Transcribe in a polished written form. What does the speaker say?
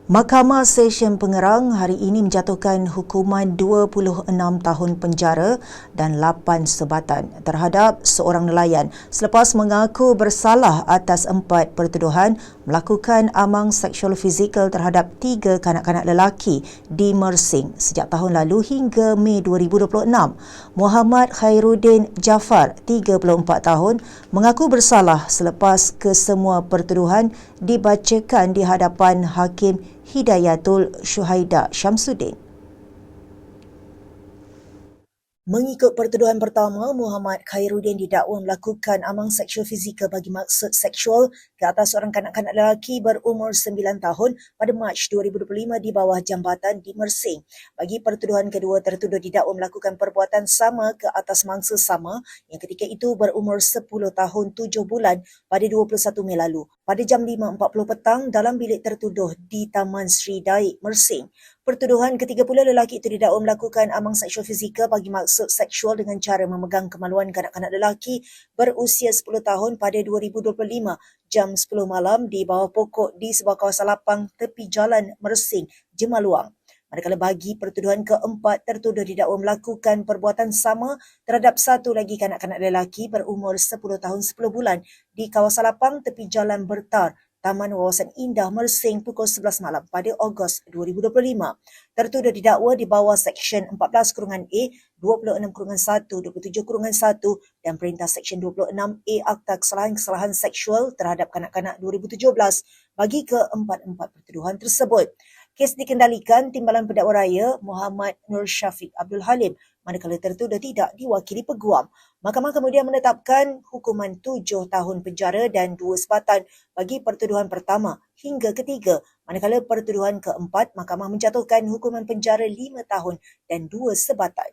Mahkamah Session Pengerang hari ini menjatuhkan hukuman 26 tahun penjara dan 8 sebatan terhadap seorang nelayan selepas mengaku bersalah atas 4 pertuduhan melakukan amang seksual fizikal terhadap 3 kanak-kanak lelaki di Mersing sejak tahun lalu hingga Mei 2026. Muhammad Khairuddin Jaafar, 34 tahun, mengaku bersalah selepas kesemua pertuduhan dibacakan di hadapan Hakim Hidayatul Syuhaida Syamsuddin. Mengikut pertuduhan pertama, Muhammad Khairuddin didakwa melakukan amang seksual fizikal bagi maksud seksual ke atas seorang kanak-kanak lelaki berumur 9 tahun pada Mac 2025 di bawah jambatan di Mersing. Bagi pertuduhan kedua, tertuduh didakwa melakukan perbuatan sama ke atas mangsa sama yang ketika itu berumur 10 tahun 7 bulan pada 21 Mei lalu. Pada jam 5.40 petang dalam bilik tertuduh di Taman Sri Daik, Mersing. Pertuduhan ketiga pula, lelaki itu didakwa melakukan amang seksual fizikal bagi maksud seksual dengan cara memegang kemaluan kanak-kanak lelaki berusia 10 tahun pada 2025 jam 10 malam di bawah pokok di sebuah kawasan lapang tepi jalan Mersing, Jemaluang. Manakala bagi pertuduhan keempat, tertuduh didakwa melakukan perbuatan sama terhadap satu lagi kanak-kanak lelaki berumur 10 tahun 10 bulan di kawasan lapang tepi jalan Bertar, Taman Wawasan Indah Mersing pukul 11 malam pada Ogos 2025. Tertuduh didakwa di bawah Seksyen 14-A, 26-1, 27-1 dan Perintah Seksyen 26A Akta Kesalahan-Kesalahan Seksual terhadap Kanak-kanak 2017 bagi keempat-empat pertuduhan tersebut. Kes dikendalikan Timbalan Pendakwa Raya Muhammad Nur Syafiq Abdul Halim manakala tertuduh tidak diwakili peguam. Mahkamah kemudian menetapkan hukuman 7 tahun penjara dan 2 sebatan bagi pertuduhan pertama hingga ketiga. Manakala pertuduhan keempat, mahkamah menjatuhkan hukuman penjara 5 tahun dan 2 sebatan.